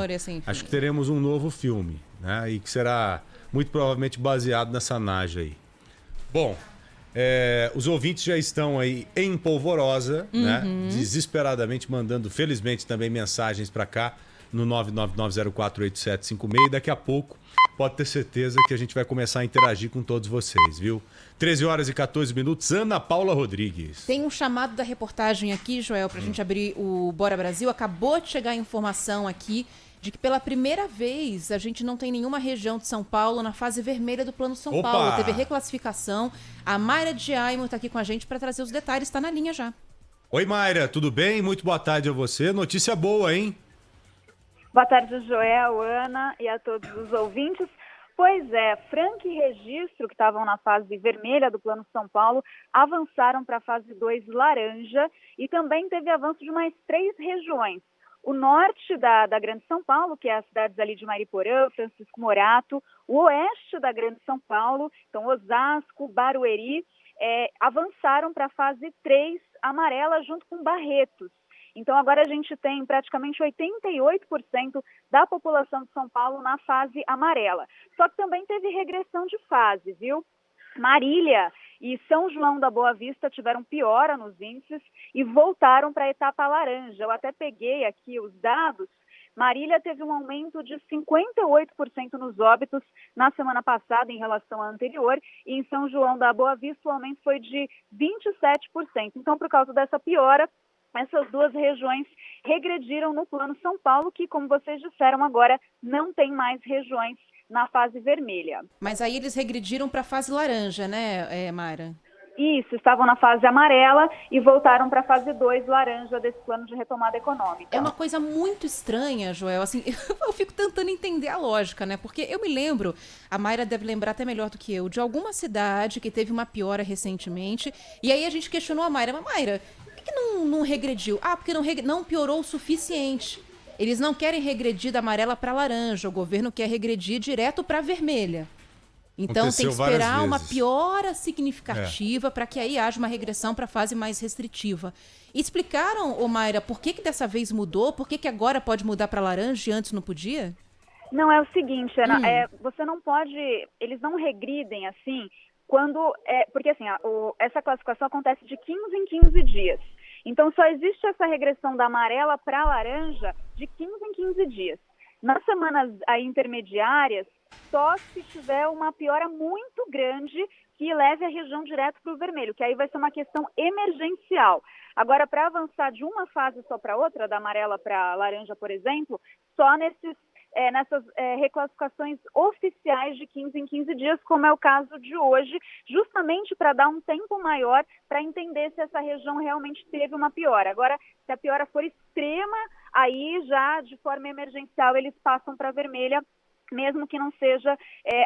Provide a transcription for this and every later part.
Memória Sem Fim. Acho que teremos um novo filme, né? E que será muito provavelmente baseado nessa Naja aí. Bom, os ouvintes já estão aí em polvorosa, né? Desesperadamente mandando, felizmente, também mensagens para cá no 999048756. Daqui a pouco, pode ter certeza que a gente vai começar a interagir com todos vocês, viu? 13 horas e 14 minutos, Ana Paula Rodrigues. Tem um chamado da reportagem aqui, Joel, pra gente abrir o Bora Brasil. Acabou de chegar a informação aqui de que pela primeira vez a gente não tem nenhuma região de São Paulo na fase vermelha do Plano São Opa! Paulo. Teve reclassificação. A Mayra de Aimo está aqui com a gente para trazer os detalhes. Está na linha já. Oi, Mayra, tudo bem? Muito boa tarde a você. Notícia boa, hein? Boa tarde, Joel, Ana e a todos os ouvintes. Pois é, Franca e Registro, que estavam na fase vermelha do Plano São Paulo, avançaram para a fase 2 laranja e também teve avanço de mais 3 regiões. O norte da Grande São Paulo, que é as cidades ali de Mariporã, Francisco Morato, o oeste da Grande São Paulo, então Osasco, Barueri, avançaram para a fase 3 amarela junto com Barretos. Então agora a gente tem praticamente 88% da população de São Paulo na fase amarela. Só que também teve regressão de fase, viu? Marília e São João da Boa Vista tiveram piora nos índices e voltaram para a etapa laranja. Eu até peguei aqui os dados. Marília teve um aumento de 58% nos óbitos na semana passada em relação à anterior, e em São João da Boa Vista o aumento foi de 27%. Então, por causa dessa piora, essas duas regiões regrediram no Plano São Paulo, que, como vocês disseram, agora não tem mais regiões na fase vermelha. Mas aí eles regrediram para a fase laranja, né, Mayra? Isso, estavam na fase amarela e voltaram para a fase 2 laranja desse plano de retomada econômica. É uma coisa muito estranha, Joel, assim, eu fico tentando entender a lógica, né? Porque eu me lembro, a Mayra deve lembrar até melhor do que eu, de alguma cidade que teve uma piora recentemente, e aí a gente questionou a Mayra, mas Mayra, por que não regrediu? Ah, porque não piorou o suficiente. Eles não querem regredir da amarela para laranja, o governo quer regredir direto para vermelha. Então Aconteceu tem que esperar uma vezes. piora significativa para que aí haja uma regressão para a fase mais restritiva. Explicaram, Mayra, por que dessa vez mudou? Por que agora pode mudar para laranja e antes não podia? Não, é o seguinte, Ana, você não pode, eles não regridem assim, porque assim, essa classificação acontece de 15 em 15 dias. Então só existe essa regressão da amarela para a laranja de 15 em 15 dias. Nas semanas intermediárias, só se tiver uma piora muito grande que leve a região direto para o vermelho, que aí vai ser uma questão emergencial. Agora, para avançar de uma fase só para outra, da amarela para a laranja, por exemplo, só nessas reclassificações oficiais de 15 em 15 dias, como é o caso de hoje, justamente para dar um tempo maior para entender se essa região realmente teve uma piora. Agora, se a piora for extrema, aí já de forma emergencial eles passam para vermelha, mesmo que não seja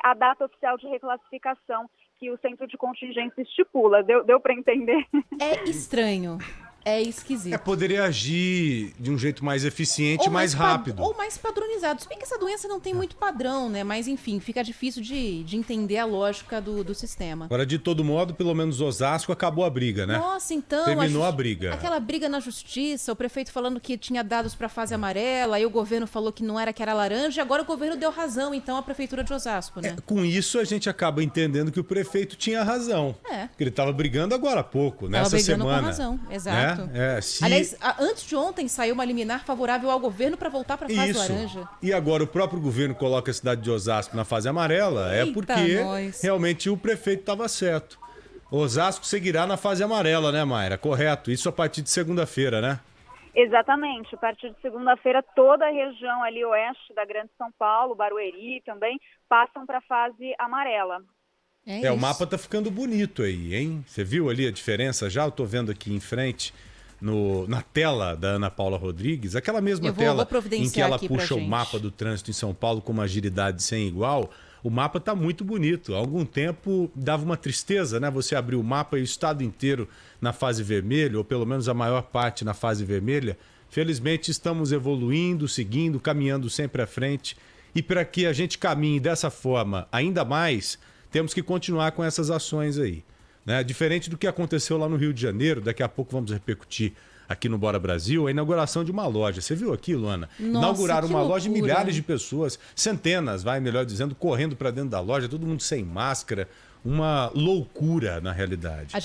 a data oficial de reclassificação que o centro de contingência estipula. Deu para entender? É estranho. É esquisito. Poderia agir de um jeito mais eficiente e mais rápido. Ou mais padronizado. Se bem que essa doença não tem muito padrão, né? Mas, enfim, fica difícil de entender a lógica do sistema. Agora, de todo modo, pelo menos Osasco acabou a briga, né? Nossa, então... Terminou a briga. Aquela briga na justiça, o prefeito falando que tinha dados para a fase amarela, aí o governo falou que não era, que era laranja, e agora o governo deu razão, então, à prefeitura de Osasco, né? Com isso, a gente acaba entendendo que o prefeito tinha razão. Porque ele estava brigando agora há pouco, nessa semana. Com razão, exato. Aliás, antes de ontem saiu uma liminar favorável ao governo para voltar para a fase laranja. E agora o próprio governo coloca a cidade de Osasco na fase amarela, porque realmente o prefeito estava certo. Osasco seguirá na fase amarela, né, Mayra? Correto. Isso a partir de segunda-feira, né? Exatamente. A partir de segunda-feira, toda a região ali oeste da Grande São Paulo, Barueri também, passam para a fase amarela. O mapa tá ficando bonito aí, hein? Você viu ali a diferença já? Eu tô vendo aqui em frente, na tela da Ana Paula Rodrigues, aquela mesma tela em que ela puxa o mapa do trânsito em São Paulo com uma agilidade sem igual. O mapa tá muito bonito. Há algum tempo dava uma tristeza, né? Você abrir o mapa e o estado inteiro na fase vermelha, ou pelo menos a maior parte na fase vermelha. Felizmente estamos evoluindo, seguindo, caminhando sempre à frente. E para que a gente caminhe dessa forma ainda mais, temos que continuar com essas ações aí, né? Diferente do que aconteceu lá no Rio de Janeiro, daqui a pouco vamos repercutir aqui no Bora Brasil, a inauguração de uma loja. Você viu aquilo, Ana? Nossa, inauguraram uma loucura. loja e milhares de pessoas, centenas, melhor dizendo, correndo para dentro da loja, todo mundo sem máscara. Uma loucura, na realidade.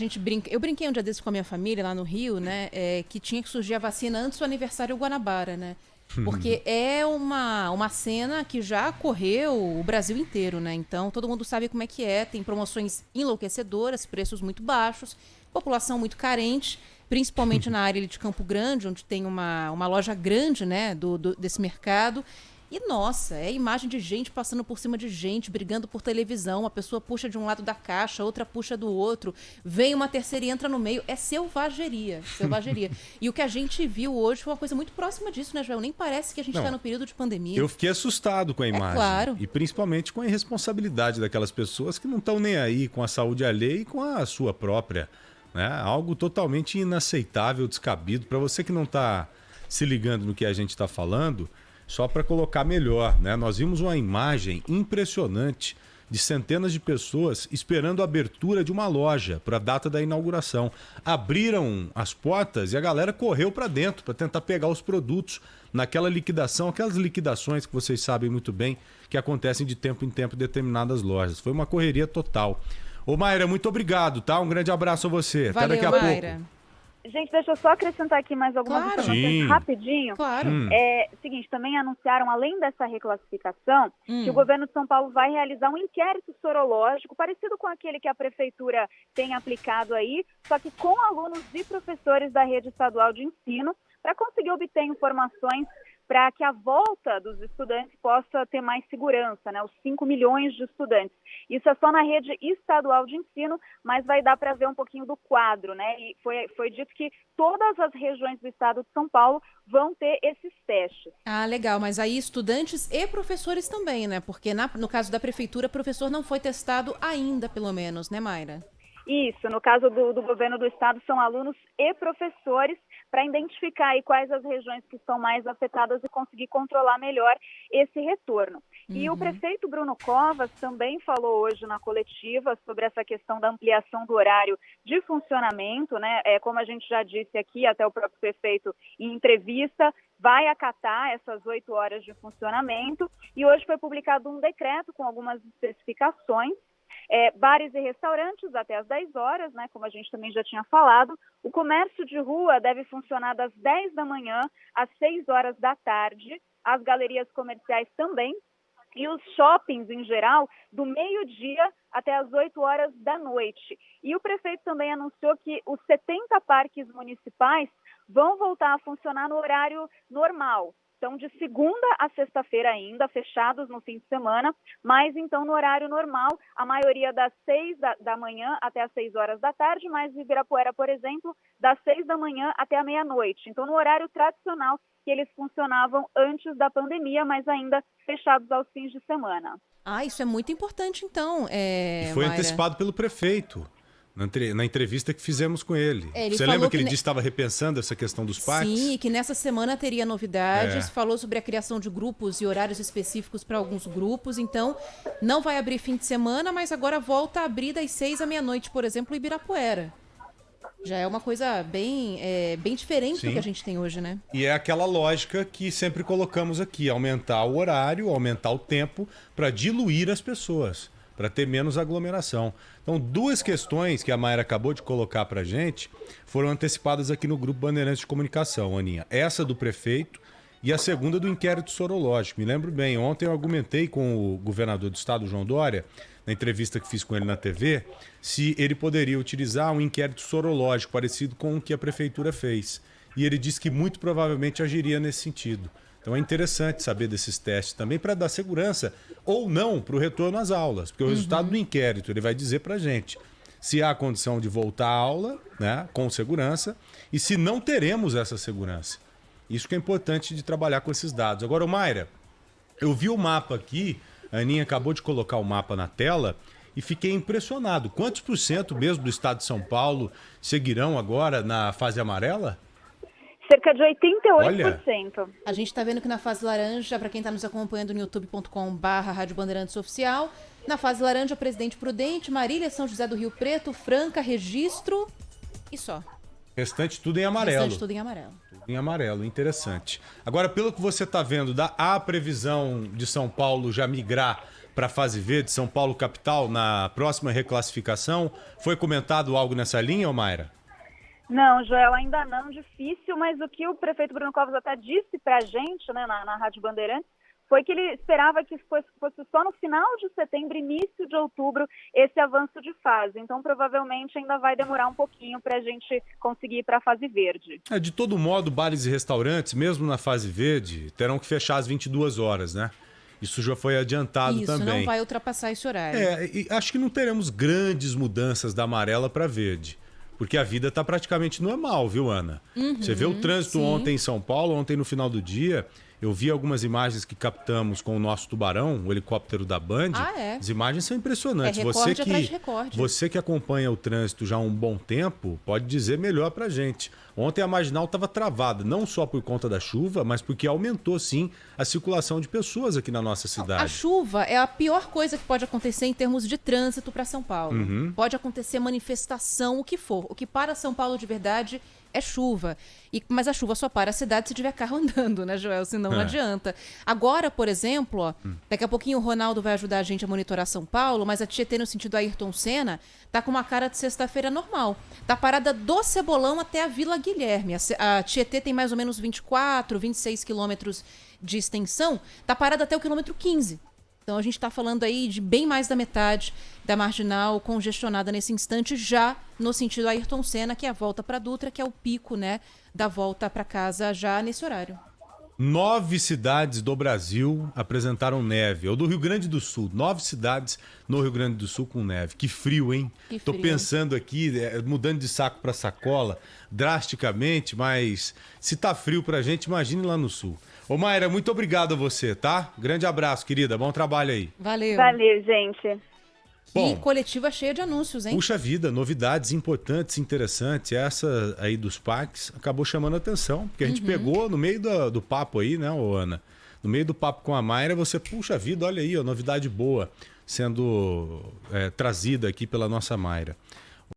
Eu brinquei um dia desses com a minha família lá no Rio, né? Que tinha que surgir a vacina antes do aniversário Guanabara, né? Porque é uma cena que já correu o Brasil inteiro, né? Então, todo mundo sabe como é que é. Tem promoções enlouquecedoras, preços muito baixos, população muito carente, principalmente na área de Campo Grande, onde tem uma loja grande, né, desse mercado. E, nossa, é imagem de gente passando por cima de gente, brigando por televisão. Uma pessoa puxa de um lado da caixa, outra puxa do outro. Vem uma terceira e entra no meio. É selvageria, selvageria. E o que a gente viu hoje foi uma coisa muito próxima disso, né, Joel? Nem parece que a gente está no período de pandemia. Eu fiquei assustado com a imagem. Claro. E principalmente com a irresponsabilidade daquelas pessoas que não estão nem aí com a saúde alheia e com a sua própria. Né? Algo totalmente inaceitável, descabido. Para você que não está se ligando no que a gente está falando... Só para colocar melhor, né? Nós vimos uma imagem impressionante de centenas de pessoas esperando a abertura de uma loja para a data da inauguração. Abriram as portas e a galera correu para dentro para tentar pegar os produtos naquela liquidação, aquelas liquidações que vocês sabem muito bem que acontecem de tempo em tempo em determinadas lojas. Foi uma correria total. Ô Mayra, muito obrigado, tá? Um grande abraço a você. Valeu, até daqui a Mayra. pouco. Gente, deixa eu só acrescentar aqui mais algumas informações rapidinho. Claro. Seguinte, também anunciaram, além dessa reclassificação, que o governo de São Paulo vai realizar um inquérito sorológico, parecido com aquele que a prefeitura tem aplicado aí, só que com alunos e professores da rede estadual de ensino, para conseguir obter informações para que a volta dos estudantes possa ter mais segurança, né? Os 5 milhões de estudantes. Isso é só na rede estadual de ensino, mas vai dar para ver um pouquinho do quadro, né? E foi dito que todas as regiões do estado de São Paulo vão ter esses testes. Ah, legal, mas aí estudantes e professores também, né? Porque no caso da prefeitura, o professor não foi testado ainda, pelo menos, né, Mayra? Isso, no caso do governo do estado, são alunos e professores, para identificar aí quais as regiões que estão mais afetadas e conseguir controlar melhor esse retorno. E o prefeito Bruno Covas também falou hoje na coletiva sobre essa questão da ampliação do horário de funcionamento, né? Como a gente já disse aqui, até o próprio prefeito em entrevista, vai acatar essas 8 horas de funcionamento. E hoje foi publicado um decreto com algumas especificações. Bares e restaurantes até às 10 horas, né, como a gente também já tinha falado. O comércio de rua deve funcionar das 10 da manhã às 6 horas da tarde. As galerias comerciais também. E os shoppings, em geral, do meio-dia até as 8 horas da noite. E o prefeito também anunciou que os 70 parques municipais vão voltar a funcionar no horário normal. Então, de segunda a sexta-feira ainda, fechados no fim de semana, mas então no horário normal, a maioria das 6 da manhã até as 6 horas da tarde, mas Ibirapuera, por exemplo, das 6 da manhã até a meia-noite. Então, no horário tradicional que eles funcionavam antes da pandemia, mas ainda fechados aos fins de semana. Ah, isso é muito importante, então, E foi Mayra. antecipado pelo prefeito. Na entrevista que fizemos com ele. Você falou lembra que ele disse que estava repensando essa questão dos parques? Sim, e que nessa semana teria novidades. Falou sobre a criação de grupos e horários específicos para alguns grupos. Então, não vai abrir fim de semana, mas agora volta a abrir das 6 à meia-noite, por exemplo, em Ibirapuera. Já é uma coisa bem diferente do que a gente tem hoje, né? E é aquela lógica que sempre colocamos aqui. Aumentar o horário, aumentar o tempo para diluir as pessoas, para ter menos aglomeração. Então, 2 questões que a Mayra acabou de colocar para a gente foram antecipadas aqui no Grupo Bandeirantes de Comunicação, Aninha. Essa do prefeito e a segunda do inquérito sorológico. Me lembro bem, ontem eu argumentei com o governador do estado, João Dória, na entrevista que fiz com ele na TV, se ele poderia utilizar um inquérito sorológico parecido com o que a prefeitura fez. E ele disse que muito provavelmente agiria nesse sentido. Então é interessante saber desses testes também para dar segurança ou não para o retorno às aulas, porque o resultado do inquérito ele vai dizer para a gente se há condição de voltar à aula, né, com segurança, e se não teremos essa segurança. Isso que é importante de trabalhar com esses dados. Agora, Mayra, eu vi o mapa aqui, a Aninha acabou de colocar o mapa na tela e fiquei impressionado. Quantos % mesmo do estado de São Paulo seguirão agora na fase amarela? Cerca de 88%. Olha. A gente está vendo que na fase laranja, para quem está nos acompanhando no youtube.com/Rádio Bandeirantes Oficial, na fase laranja, Presidente Prudente, Marília, São José do Rio Preto, Franca, Registro e só. Restante tudo em amarelo. Restante tudo em amarelo. Tudo em amarelo, interessante. Agora, pelo que você está vendo, há previsão de São Paulo já migrar para a fase verde, São Paulo capital, na próxima reclassificação? Foi comentado algo nessa linha, Mayra? Não, Joel, ainda não, difícil, mas o que o prefeito Bruno Covas até disse para a gente, né, na Rádio Bandeirantes, foi que ele esperava que fosse só no final de setembro, início de outubro, esse avanço de fase. Então, provavelmente, ainda vai demorar um pouquinho para a gente conseguir ir para a fase verde. De todo modo, bares e restaurantes, mesmo na fase verde, terão que fechar às 22 horas, né? Isso já foi adiantado também. Isso não vai ultrapassar esse horário. E acho que não teremos grandes mudanças da amarela para verde. Porque a vida está praticamente normal, viu, Ana? Você vê o trânsito ontem em São Paulo, ontem no final do dia... Eu vi algumas imagens que captamos com o nosso Tubarão, o helicóptero da Band. As imagens são impressionantes. Recorde atrás de recorde. Você que acompanha o trânsito já há um bom tempo, pode dizer melhor pra gente. Ontem a Marginal estava travada, não só por conta da chuva, mas porque aumentou, sim, a circulação de pessoas aqui na nossa cidade. A chuva é a pior coisa que pode acontecer em termos de trânsito para São Paulo. Pode acontecer manifestação, o que for. O que para São Paulo de verdade é chuva. Mas a chuva só para a cidade se tiver carro andando, né, Joel? Senão não adianta. Agora, por exemplo, daqui a pouquinho o Ronaldo vai ajudar a gente a monitorar São Paulo, mas a Tietê, no sentido Ayrton Senna, tá com uma cara de sexta-feira normal. Tá parada do Cebolão até a Vila Guilherme. A Tietê tem mais ou menos 24, 26 quilômetros de extensão. Tá parada até o quilômetro 15. Então a gente está falando aí de bem mais da metade da Marginal congestionada nesse instante, já no sentido Ayrton Senna, que é a volta para Dutra, que é o pico, né, da volta para casa já nesse horário. 9 cidades do Brasil apresentaram neve, ou do Rio Grande do Sul. 9 cidades no Rio Grande do Sul com neve. Que frio, hein? Que frio. Tô pensando aqui, mudando de saco para sacola, drasticamente, mas se tá frio pra gente, imagine lá no Sul. Ô Mayra, muito obrigado a você, tá? Grande abraço, querida. Bom trabalho aí. Valeu. Valeu, gente. Bom, e coletiva cheia de anúncios, hein? Puxa vida, novidades importantes, interessantes. Essa aí dos parques acabou chamando a atenção, porque a gente pegou no meio do papo aí, né, Ana? No meio do papo com a Mayra, você, puxa vida, olha aí, ó, novidade boa sendo trazida aqui pela nossa Mayra.